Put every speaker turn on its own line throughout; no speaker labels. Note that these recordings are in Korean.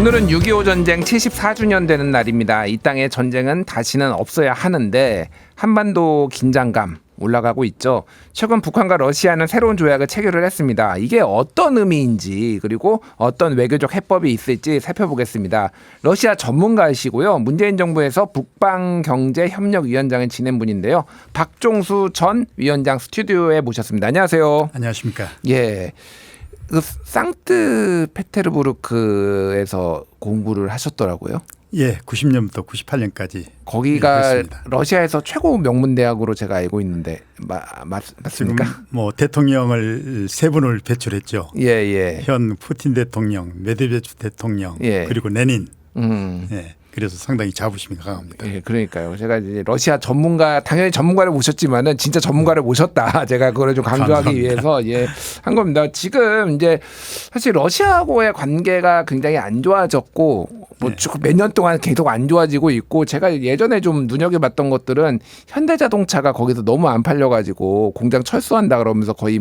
오늘은 6.25 전쟁 74주년 되는 날입니다. 이 땅의 전쟁은 다시는 없어야 하는데 한반도 긴장감 올라가고 있죠. 최근 북한과 러시아는 새로운 조약을 체결을 했습니다. 이게 어떤 의미인지 그리고 어떤 외교적 해법이 있을지 살펴보겠습니다. 러시아 전문가이시고요. 문재인 정부에서 북방경제협력위원장을 지낸 분인데요. 박종수 전 위원장 스튜디오에 모셨습니다. 안녕하세요.
안녕하십니까.
예. 그 상트페테르부르크에서 공부를 하셨더라고요.
예, 90년부터 98년까지
거기가 러시아에서 최고 명문 대학으로 제가 알고 있는데 맞습니까?
뭐 대통령을 세 분을 배출했죠.
예.
현 푸틴 대통령, 메드베추 대통령,
예.
그리고 레닌. 예. 그래서 상당히 자부심이 강합니다.
예, 그러니까요. 제가 이제 러시아 전문가 당연히 전문가를 모셨지만은 진짜 전문가를 모셨다. 제가 그걸 좀 강조하기
감사합니다.
위해서 한 겁니다. 지금 이제 사실 러시아하고의 관계가 굉장히 안 좋아졌고 몇 년 동안 계속 안 좋아지고 있고 제가 예전에 좀 눈여겨봤던 것들은 현대자동차가 거기서 너무 안 팔려가지고 공장 철수한다 그러면서 거의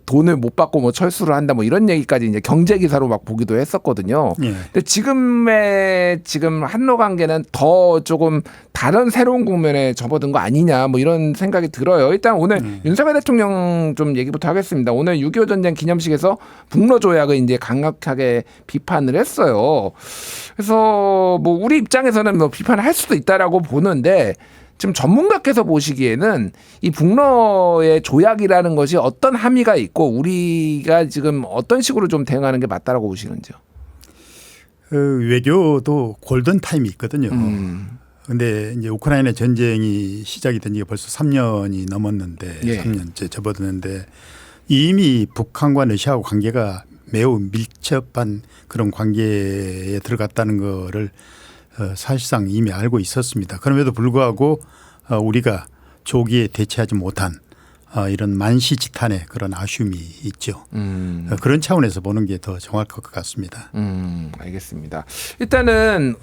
돈을 못 받고 뭐 철수를 한다 뭐 이런 얘기까지 이제 경제 기사로 막 보기도 했었거든요.
예.
근데 지금 한러 관계는 더 조금 다른 새로운 국면에 접어든 거 아니냐 뭐 이런 생각이 들어요. 일단 오늘 윤석열 대통령 좀 얘기부터 하겠습니다. 오늘 6.25 전쟁 기념식에서 북러 조약을 이제 강력하게 비판을 했어요. 그래서 뭐 우리 입장에서는 뭐 비판을 할 수도 있다라고 보는데 지금 전문가께서 보시기에는 이 북러의 조약이라는 것이 어떤 함의가 있고 우리가 지금 어떤 식으로 좀 대응하는 게 맞다라고 보시는지요?
외교도 골든 타임이 있거든요. 그런데 이제 우크라이나 전쟁이 시작이 된 지가 벌써 3년이 넘었는데 3년째 접어드는데 이미 북한과 러시아하고 관계가 매우 밀접한 그런 관계에 들어갔다는 거를 사실상 이미 알고 있었습니다. 그럼에도 불구하고 우리가 조기에 대처하지 못한 이런 만시지탄의 그런 아쉬움이 있죠. 그런 차원에서 보는 게 더 정확할 것 같습니다.
알겠습니다. 일단은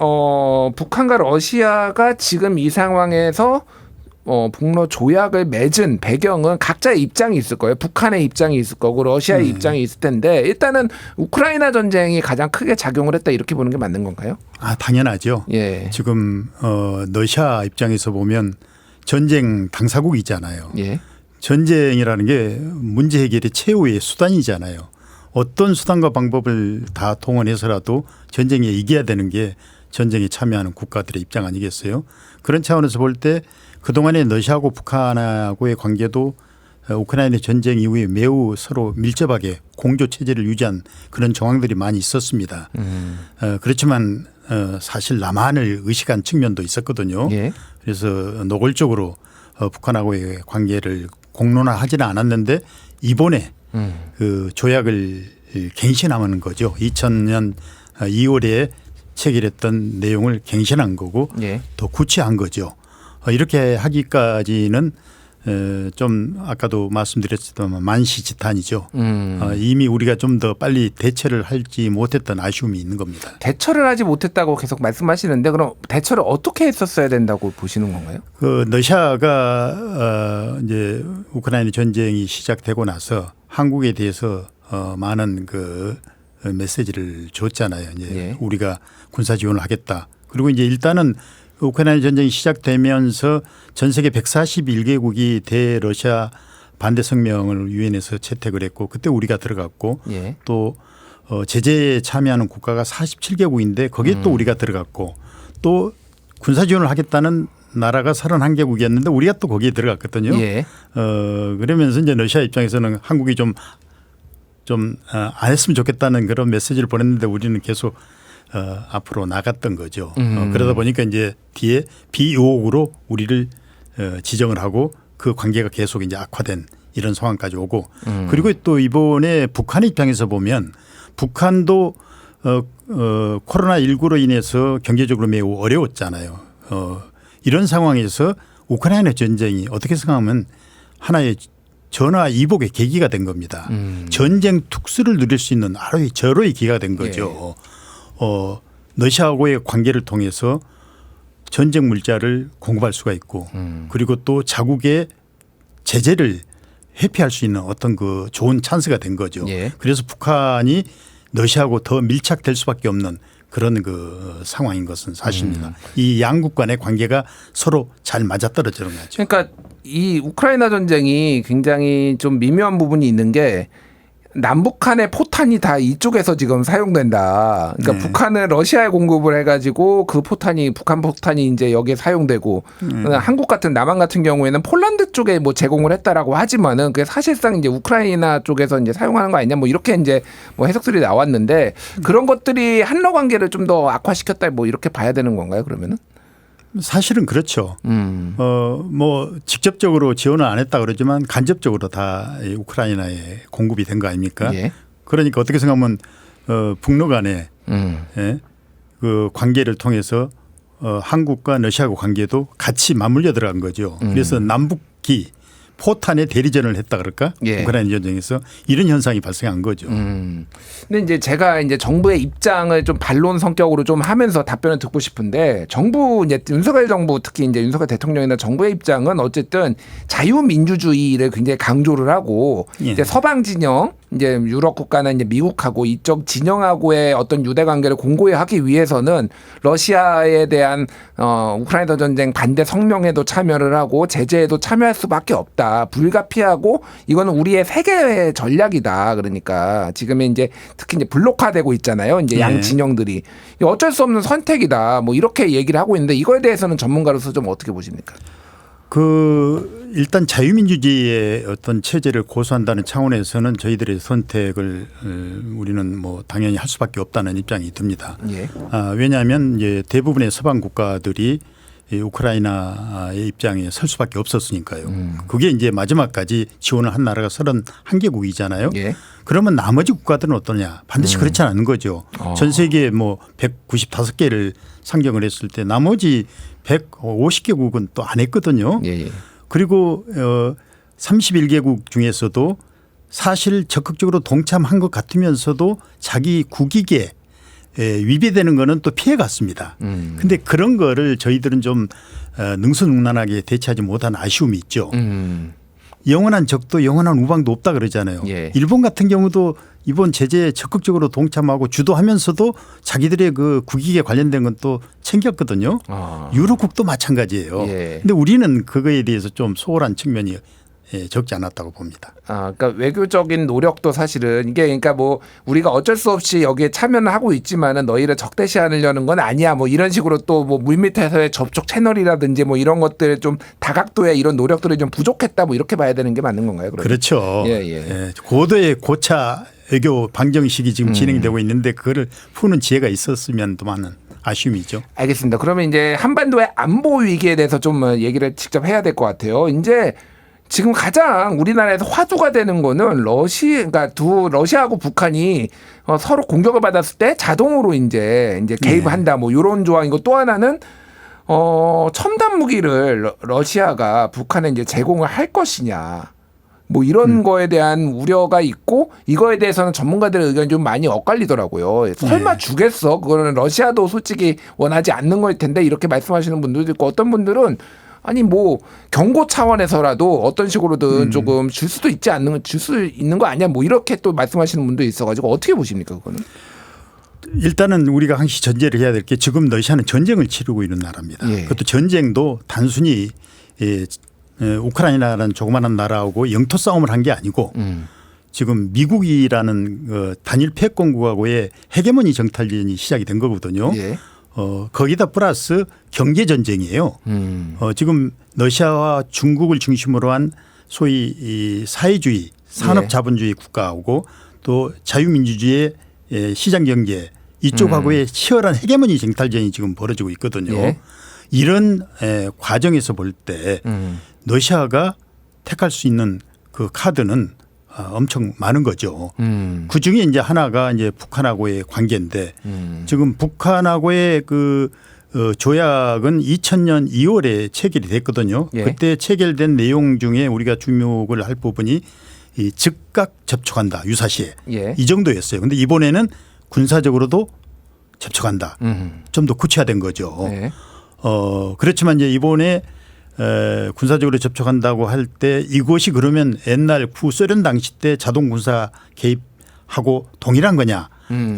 북한과 러시아가 지금 이 상황에서 북러 조약을 맺은 배경은 각자의 입장이 있을 거예요. 북한의 입장이 있을 거고 러시아의 입장이 있을 텐데 일단은 우크라이나 전쟁이 가장 크게 작용을 했다 이렇게 보는 게 맞는 건가요?
당연하죠.
예.
지금 러시아 입장에서 보면 전쟁 당사국이잖아요.
예.
전쟁이라는 게 문제 해결의 최후의 수단이잖아요. 어떤 수단과 방법을 다 동원해서라도 전쟁에 이겨야 되는 게 전쟁에 참여하는 국가들의 입장 아니겠어요? 그런 차원에서 볼 때 그동안의 러시아하고 북한하고의 관계도 우크라이나 전쟁 이후에 매우 서로 밀접하게 공조 체제를 유지한 그런 정황들이 많이 있었습니다. 그렇지만 사실 남한을 의식한 측면도 있었거든요.
예.
그래서 노골적으로 북한하고의 관계를 공론화하지는 않았는데 이번에 그 조약을 갱신하는 거죠. 2000년 2월에 체결했던 내용을 갱신한 거고 더 구체한 거죠. 이렇게 하기까지는 좀 아까도 말씀드렸지만 만시지탄이죠. 이미 우리가 좀 더 빨리 대처를 하지 못했던 아쉬움이 있는 겁니다.
대처를 하지 못했다고 계속 말씀하시는데 그럼 대처를 어떻게 했었어야 된다고 보시는 건가요?
러시아가 이제 우크라이나 전쟁이 시작되고 나서 한국에 대해서 많은 그 메시지를 줬잖아요. 이제 우리가 군사 지원을 하겠다. 그리고 이제 일단은 우크라이나 전쟁이 시작되면서 전 세계 141개국이 대러시아 반대 성명을 유엔에서 채택을 했고 그때 우리가 들어갔고 또 제재에 참여하는 국가가 47개국인데 거기에 또 우리가 들어갔고 또 군사 지원을 하겠다는 나라가 31개국이었는데 우리가 또 거기에 들어갔거든요. 그러면서 이제 러시아 입장에서는 한국이 좀 안 했으면 좋겠다는 그런 메시지를 보냈는데 우리는 계속 앞으로 나갔던 거죠. 그러다 보니까 이제 뒤에 비의혹으로 우리를 지정을 하고 그 관계가 계속 이제 악화된 이런 상황까지 오고 그리고 또 이번에 북한의 입장에서 보면 북한도 코로나19로 인해서 경제적으로 매우 어려웠잖아요. 이런 상황에서 우크라이나 전쟁이 어떻게 생각하면 하나의 전화 이복의 계기가 된 겁니다. 전쟁 특수를 누릴 수 있는 하루의 절호의 기회가 된 거죠. 러시아하고의 관계를 통해서 전쟁 물자를 공급할 수가 있고 그리고 또 자국의 제재를 회피할 수 있는 어떤 그 좋은 찬스가 된 거죠. 그래서 북한이 러시아하고 더 밀착될 수밖에 없는 그런 그 상황인 것은 사실입니다. 이 양국 간의 관계가 서로 잘 맞아떨어지는 거죠.
그러니까 이 우크라이나 전쟁이 굉장히 좀 미묘한 부분이 있는 게 남북한의 포탄이 다 이쪽에서 지금 사용된다. 그러니까
네.
북한은 러시아에 공급을 해가지고 그 포탄이 북한 포탄이 이제 여기에 사용되고 한국 같은 남한 같은 경우에는 폴란드 쪽에 뭐 제공을 했다라고 하지만은 그게 사실상 이제 우크라이나 쪽에서 이제 사용하는 거 아니냐 뭐 이렇게 이제 뭐 해석들이 나왔는데 그런 것들이 한러 관계를 좀 더 악화시켰다 뭐 이렇게 봐야 되는 건가요? 그러면은?
사실은 그렇죠. 뭐 직접적으로 지원을 안 했다 그러지만 간접적으로 다 우크라이나에 공급이 된 거 아닙니까?
예.
그러니까 어떻게 생각하면 북러 간에 예, 그 관계를 통해서 한국과 러시아하고 관계도 같이 맞물려 들어간 거죠. 그래서 남북이 포탄의 대리전을 했다 그럴까?
예.
우크라이나 전쟁에서 이런 현상이 발생한 거죠.
근데 이제 제가 이제 정부의 입장을 좀 반론 성격으로 좀 하면서 답변을 듣고 싶은데 정부 이제 윤석열 정부 특히 이제 윤석열 대통령이나 정부의 입장은 어쨌든 자유민주주의를 굉장히 강조를 하고
예.
이제 서방 진영 이제 유럽 국가나 이제 미국하고 이쪽 진영하고의 어떤 유대 관계를 공고히 하기 위해서는 러시아에 대한 우크라이나 전쟁 반대 성명에도 참여를 하고 제재에도 참여할 수밖에 없다. 불가피하고 이거는 우리의 세계 전략이다. 그러니까 지금 이제 특히 이제 블록화되고 있잖아요. 이제 양
네.
진영들이 어쩔 수 없는 선택이다. 뭐 이렇게 얘기를 하고 있는데 이거에 대해서는 전문가로서 좀 어떻게 보십니까?
그 일단 자유민주주의의 어떤 체제를 고수한다는 차원에서는 저희들의 선택을 우리는 뭐 당연히 할 수밖에 없다는 입장이 듭니다.
예.
왜냐하면 이제 대부분의 서방 국가들이 이 우크라이나의 입장에 설 수밖에 없었으니까요. 그게 이제 마지막까지 지원을 한 나라가 31개국이잖아요.
예.
그러면 나머지 국가들은 어떠냐? 반드시 그렇지 않은 거죠. 전 세계 뭐 195개를 상정을 했을 때 나머지 150개국은 또 안 했거든요.
예. 예.
그리고 31개국 중에서도 사실 적극적으로 동참한 것 같으면서도 자기 국익에 위배되는 거는 또 피해갔습니다. 그런데 그런 거를 저희들은 좀 능수능란하게 대처하지 못한 아쉬움이 있죠. 영원한 적도 영원한 우방도 없다 그러잖아요.
예.
일본 같은 경우도 이번 제재에 적극적으로 동참하고 주도하면서도 자기들의 그 국익에 관련된 건 또 챙겼거든요. 유럽국도 마찬가지예요.
예.
근데 우리는 그거에 대해서 좀 소홀한 측면이 적지 않았다고 봅니다.
그러니까 외교적인 노력도 사실은 이게 그러니까 뭐 우리가 어쩔 수 없이 여기에 참여는 하고 있지만은 너희를 적대시하려는 건 아니야. 뭐 이런 식으로 또 뭐 물밑에서의 접촉 채널이라든지 뭐 이런 것들 좀 다각도의 이런 노력들이 좀 부족했다. 뭐 이렇게 봐야 되는 게 맞는 건가요? 그러면?
그렇죠.
예.
고도의 고차 외교 방정식이 지금 진행되고 있는데 그거를 푸는 지혜가 있었으면 더 많은 아쉬움이죠.
알겠습니다. 그러면 이제 한반도의 안보 위기에 대해서 좀 얘기를 직접 해야 될 것 같아요. 이제 지금 가장 우리나라에서 화두가 되는 거는 그러니까 러시아하고 북한이 서로 공격을 받았을 때 자동으로 이제 개입한다. 뭐 이런 조항이고 또 하나는 첨단 무기를 러시아가 북한에 이제 제공을 할 것이냐. 뭐 이런 거에 대한 우려가 있고 이거에 대해서는 전문가들의 의견이 좀 많이 엇갈리더라고요. 설마 주겠어? 그거는 러시아도 솔직히 원하지 않는 거일 텐데 이렇게 말씀하시는 분들도 있고 어떤 분들은 아니 뭐 경고 차원에서라도 어떤 식으로든 조금 줄 수 있는 거 아니야? 뭐 이렇게 또 말씀하시는 분도 있어가지고 어떻게 보십니까 그거는?
일단은 우리가 항시 전제를 해야 될 게 지금 러시아는 전쟁을 치르고 있는 나라입니다.
예.
그것도 전쟁도 단순히 우크라이나라는 조그마한 나라하고 영토 싸움을 한 게 아니고 지금 미국이라는 단일 패권국하고의 헤게모니 정탈전이 시작이 된 거거든요.
예.
거기다 플러스 경제 전쟁이에요. 지금 러시아와 중국을 중심으로 한 소위 이 사회주의 산업자본주의 국가하고 또 자유민주주의의 시장 경제 이쪽하고의 치열한 헤게모니 정탈전이 지금 벌어지고 있거든요.
예.
이런 과정에서 볼 때 러시아가 택할 수 있는 그 카드는 엄청 많은 거죠. 그 중에 이제 하나가 이제 북한하고의 관계인데 지금 북한하고의 그 조약은 2000년 2월에 체결이 됐거든요.
예.
그때 체결된 내용 중에 우리가 주목을 할 부분이 이 즉각 접촉한다 유사시에
예.
이 정도였어요. 그런데 이번에는 군사적으로도 접촉한다. 좀 더 구체화된 거죠.
예.
그렇지만 이제 이번에 군사적으로 접촉한다고 할 때 이것이 그러면 옛날 구소련 당시 때 자동 군사 개입하고 동일한 거냐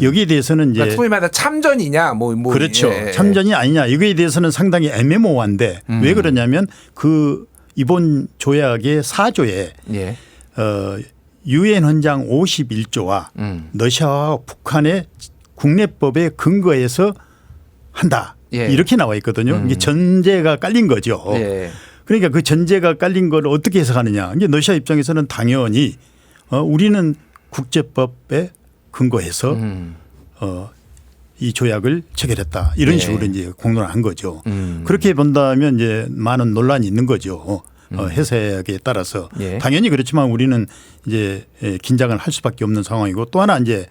여기에 대해서는 이제
그러니까 소위 말해서 참전이냐 뭐
그렇죠.
예.
참전이 아니냐 이거에 대해서는 상당히 애매모호한데 왜 그러냐면 그 이번 조약의 4조에
예.
유엔 헌장 51조와 러시아와 북한의 국내법에 근거해서 한다.
예.
이렇게 나와 있거든요. 이게 전제가 깔린 거죠.
예.
그러니까 그 전제가 깔린 걸 어떻게 해석하느냐. 이제 러시아 입장에서는 당연히 우리는 국제법에 근거해서 이 조약을 체결했다. 이런
예.
식으로 이제 공론한 거죠. 그렇게 본다면 이제 많은 논란이 있는 거죠. 해석에 따라서
예.
당연히 그렇지만 우리는 이제 긴장을 할 수밖에 없는 상황이고 또 하나 이제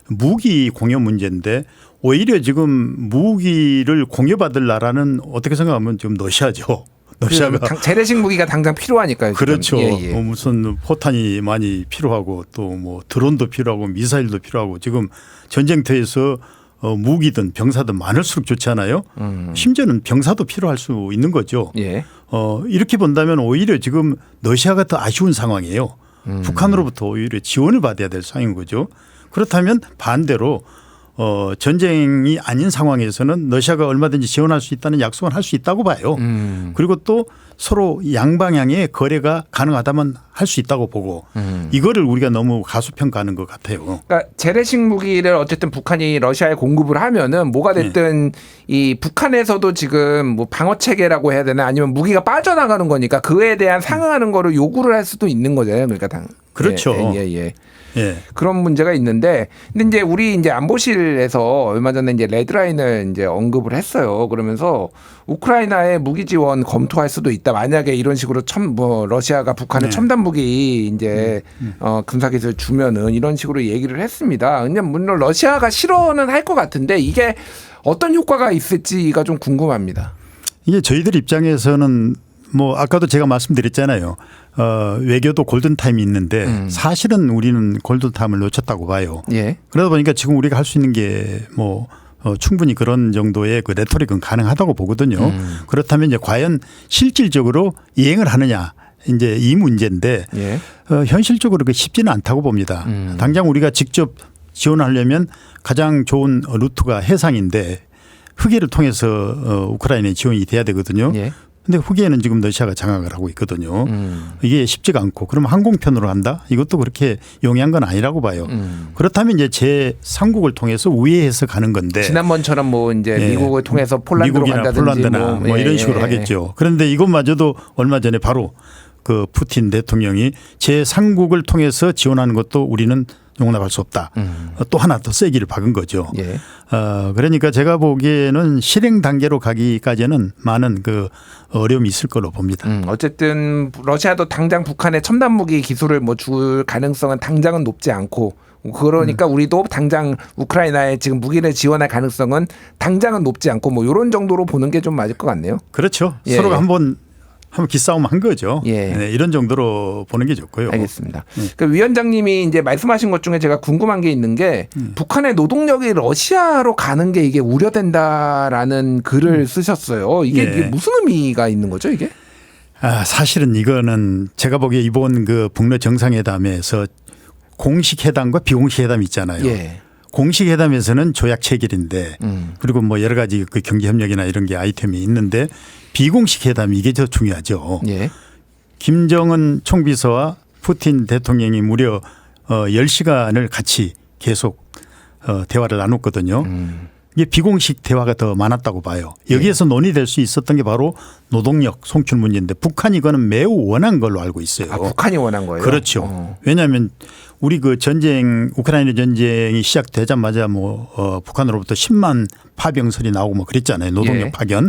무기 공여 문제인데 오히려 지금 무기를 공여받을 나라는 어떻게 생각하면 지금 러시아죠. 러시아가
재래식 무기가 당장 필요하니까요. 지금.
그렇죠.
예, 예.
무슨 포탄이 많이 필요하고 또 뭐 드론도 필요하고 미사일도 필요하고 지금 전쟁터에서 무기든 병사든 많을수록 좋지 않아요. 심지어는 병사도 필요할 수 있는 거죠.
예.
이렇게 본다면 오히려 지금 러시아가 더 아쉬운 상황이에요. 북한으로부터 오히려 지원을 받아야 될 상황인 거죠. 그렇다면 반대로 전쟁이 아닌 상황에서는 러시아가 얼마든지 지원할 수 있다는 약속은 할 수 있다고 봐요. 그리고 또 서로 양방향의 거래가 가능하다면 할 수 있다고 보고 이거를 우리가 너무 가수평가하는 것 같아요.
그러니까 재래식 무기를 어쨌든 북한이 러시아에 공급을 하면은 뭐가 됐든 이 북한에서도 지금 뭐 방어 체계라고 해야 되나 아니면 무기가 빠져나가는 거니까 그에 대한 상응하는 거를 요구를 할 수도 있는 거잖아요. 그러니까
그렇죠.
예.
예.
그런 문제가 있는데, 근데 이제 우리 이제 안보실에서 얼마 전에 이제 레드라인을 이제 언급을 했어요. 그러면서 우크라이나에 무기 지원 검토할 수도 있다. 만약에 이런 식으로 러시아가 북한에 첨단 무기 이제 군사기술 주면은 이런 식으로 얘기를 했습니다. 근데 물론 러시아가 싫어는 할 것 같은데 이게 어떤 효과가 있을지가 좀 궁금합니다.
이게 저희들 입장에서는 뭐 아까도 제가 말씀드렸잖아요. 외교도 골든타임이 있는데 사실은 우리는 골든타임을 놓쳤다고 봐요.
예.
그러다 보니까 지금 우리가 할 수 있는 게 뭐 충분히 그런 정도의 그 레토릭은 가능하다고 보거든요. 그렇다면 이제 과연 실질적으로 이행을 하느냐 이제 이 문제인데
예.
현실적으로 그 쉽지는 않다고 봅니다. 당장 우리가 직접 지원하려면 가장 좋은 루트가 해상인데 흑해를 통해서 우크라이나에 지원이 돼야 되거든요.
예.
근데 후기에는 지금 러시아가 장악을 하고 있거든요. 이게 쉽지가 않고 그럼 항공편으로 한다? 이것도 그렇게 용이한 건 아니라고 봐요. 그렇다면 이제 제3국을 통해서 우회해서 가는 건데
지난번처럼 뭐 이제 미국을 통해서 폴란드로
미국이나
간다든지
폴란드나 뭐 이런 식으로 하겠죠. 그런데 이것마저도 얼마 전에 바로 그 푸틴 대통령이 제3국을 통해서 지원하는 것도 우리는 용납할 수 없다. 또 하나 더 세기를 박은 거죠.
예.
그러니까 제가 보기에는 실행 단계로 가기까지는 많은 그 어려움이 있을 걸로 봅니다.
어쨌든 러시아도 당장 북한의 첨단 무기 기술을 뭐 줄 가능성은 당장은 높지 않고 그러니까 우리도 당장 우크라이나에 지금 무기를 지원할 가능성은 당장은 높지 않고 뭐 이런 정도로 보는 게 좀 맞을 것 같네요.
그렇죠.
예.
서로가 한번 기싸움 한 거죠.
예.
네, 이런 정도로 보는 게 좋고요.
알겠습니다. 그 위원장님이 이제 말씀하신 것 중에 제가 궁금한 게 있는 게 북한의 노동력이 러시아로 가는 게 이게 우려된다라는 글을 쓰셨어요. 이게 무슨 의미가 있는 거죠, 이게?
사실은 이거는 제가 보기에 이번 그 북러 정상회담에서 공식 회담과 비공식 회담 있잖아요.
예.
공식 회담에서는 조약 체결인데 그리고 뭐 여러 가지 그 경제 협력이나 이런 게 아이템이 있는데 비공식 회담 이게 더 중요하죠.
예.
김정은 총비서와 푸틴 대통령이 무려 10시간을 같이 계속 대화를 나눴거든요. 이게 비공식 대화가 더 많았다고 봐요. 여기에서 논의될 수 있었던 게 바로 노동력 송출 문제인데 북한이 이거는 매우 원한 걸로 알고 있어요.
북한이 원한 거예요?
그렇죠. 왜냐하면 우리 그 전쟁 우크라이나 전쟁이 시작되자마자 뭐 북한으로부터 10만 파병설이 나오고 뭐 그랬잖아요. 노동력 파견.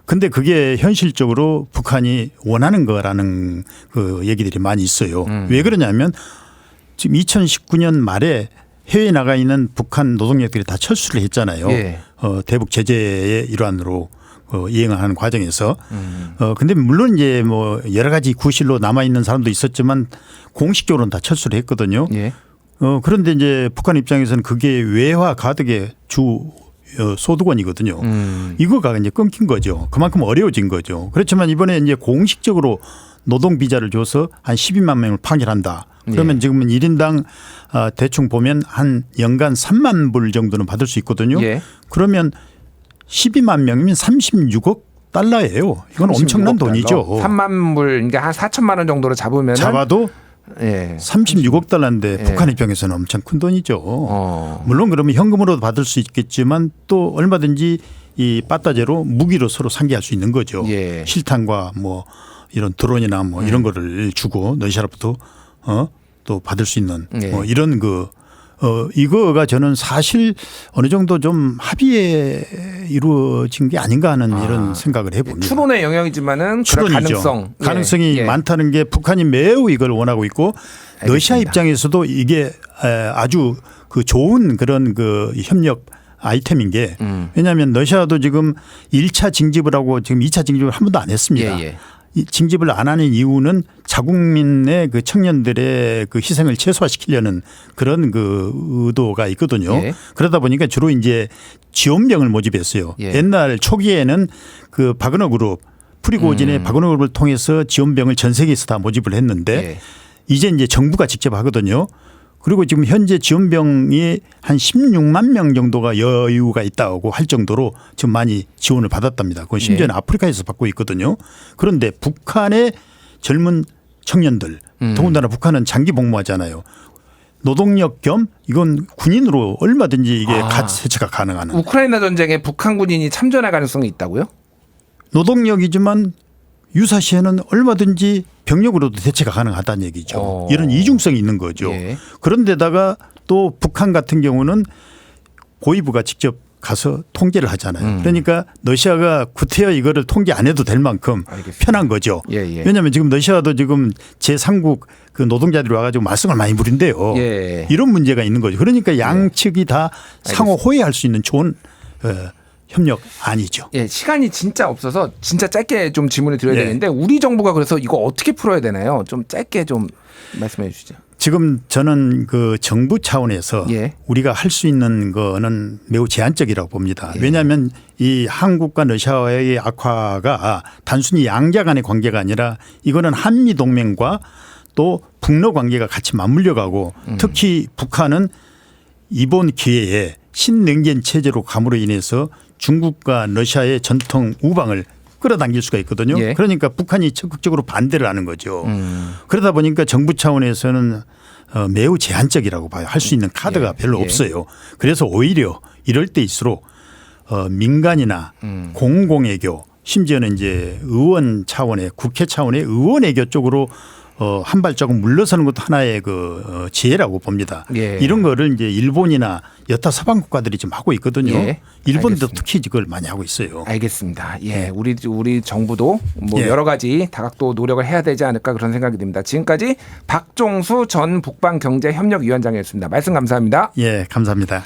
근데 그게 현실적으로 북한이 원하는 거라는 그 얘기들이 많이 있어요. 왜 그러냐면 지금 2019년 말에 해외에 나가 있는 북한 노동력들이 다 철수를 했잖아요.
예.
대북 제재의 일환으로 이행하는 과정에서. 근데 물론 이제 뭐 여러 가지 구실로 남아 있는 사람도 있었지만 공식적으로는 다 철수를 했거든요.
예.
그런데 이제 북한 입장에서는 그게 외화 가득의 주 소득원이거든요. 이거가 이제 끊긴 거죠. 그만큼 어려워진 거죠. 그렇지만 이번에 이제 공식적으로 노동 비자를 줘서 한 12만 명을 파견한다. 그러면
예.
지금은 1인당 대충 보면 한 연간 3만 불 정도는 받을 수 있거든요.
예.
그러면 12만 명이면 36억 달러예요. 이건 엄청난 돈이죠.
3만 불, 그러니까 한 4천만 원 정도로 잡으면
잡아도
예.
36억 달러인데
예.
북한 입장에서는 엄청 큰 돈이죠. 물론 그러면 현금으로도 받을 수 있겠지만 또 얼마든지 이 빠따제로 무기로 서로 상기할 수 있는 거죠.
예.
실탄과 뭐 이런 드론이나 뭐 이런 거를 주고 러시아로부터 또 받을 수 있는
예.
뭐 이런 이거가 저는 사실 어느 정도 좀 합의에 이루어진 게 아닌가 하는 이런 생각을 해봅니다.
추론의 영역이지만은 그럴
추론이죠. 가능성이
예.
많다는 게 북한이 매우 이걸 원하고 있고
알겠습니다.
러시아 입장에서도 이게 아주 그 좋은 그런 그 협력 아이템인 게 왜냐하면 러시아도 지금 1차 징집을 하고 지금 2차 징집을 한 번도 안 했습니다.
예.
이 징집을 안 하는 이유는 자국민의 그 청년들의 그 희생을 최소화시키려는 그런 그 의도가 있거든요.
예.
그러다 보니까 주로 이제 지원병을 모집했어요.
예.
옛날 초기에는 그 바그너 그룹 프리고진의 바그너 그룹을 통해서 지원병을 전 세계에서 다 모집을 했는데
예.
이제 정부가 직접 하거든요. 그리고 지금 현재 지원병이 한 16만 명 정도가 여유가 있다고 할 정도로 지금 많이 지원을 받았답니다. 그건 심지어는 아프리카에서 받고 있거든요. 그런데 북한의 젊은 청년들 더군다나 북한은 장기 복무하잖아요. 노동력 겸 이건 군인으로 얼마든지 이게 해체가 가능한.
우크라이나 전쟁에 북한 군인이 참전할 가능성이 있다고요?
노동력이지만 유사시에는 얼마든지 병력으로도 대체가 가능하다는 얘기죠. 이런 이중성이 있는 거죠.
예.
그런데다가 또 북한 같은 경우는 고위부가 직접 가서 통제를 하잖아요. 그러니까 러시아가 구태여 이거를 통제 안 해도 될 만큼
알겠습니다.
편한 거죠.
예.
왜냐하면 지금 러시아도 지금 제3국 그 노동자들이 와가지고 말썽을 많이 부린대요.
예.
이런 문제가 있는 거죠. 그러니까 양측이 다 상호 호혜할 수 있는 좋은 협력 아니죠.
예, 시간이 진짜 없어서 진짜 짧게 좀 질문을 드려야
예.
되는데 우리 정부가 그래서 이거 어떻게 풀어야 되나요? 좀 짧게 좀 말씀해 주시죠.
지금 저는 그 정부 차원에서
예.
우리가 할 수 있는 거는 매우 제한적이라고 봅니다.
예.
왜냐하면 이 한국과 러시아의 악화가 단순히 양자 간의 관계가 아니라 이거는 한미 동맹과 또 북러 관계가 같이 맞물려 가고 특히 북한은 이번 기회에 신능전 체제로 감으로 인해서 중국과 러시아의 전통 우방을 끌어당길 수가 있거든요.
예.
그러니까 북한이 적극적으로 반대를 하는 거죠. 그러다 보니까 정부 차원에서는 매우 제한적이라고 봐요. 할 수 있는 카드가 별로 없어요. 그래서 오히려 이럴 때일수록 민간이나 공공외교 심지어는 이제 의원 차원의 국회 차원의 의원외교 쪽으로 한 발자국 물러서는 것도 하나의 그 지혜라고 봅니다.
예.
이런 거를 이제 일본이나 여타 서방 국가들이 지금 하고 있거든요.
예.
일본도
알겠습니다.
특히 이걸 많이 하고 있어요.
알겠습니다. 예, 우리 정부도 뭐
예.
여러 가지 다각도 노력을 해야 되지 않을까 그런 생각이 듭니다. 지금까지 박종수 전 북방경제협력위원장이었습니다. 말씀 감사합니다.
예, 감사합니다.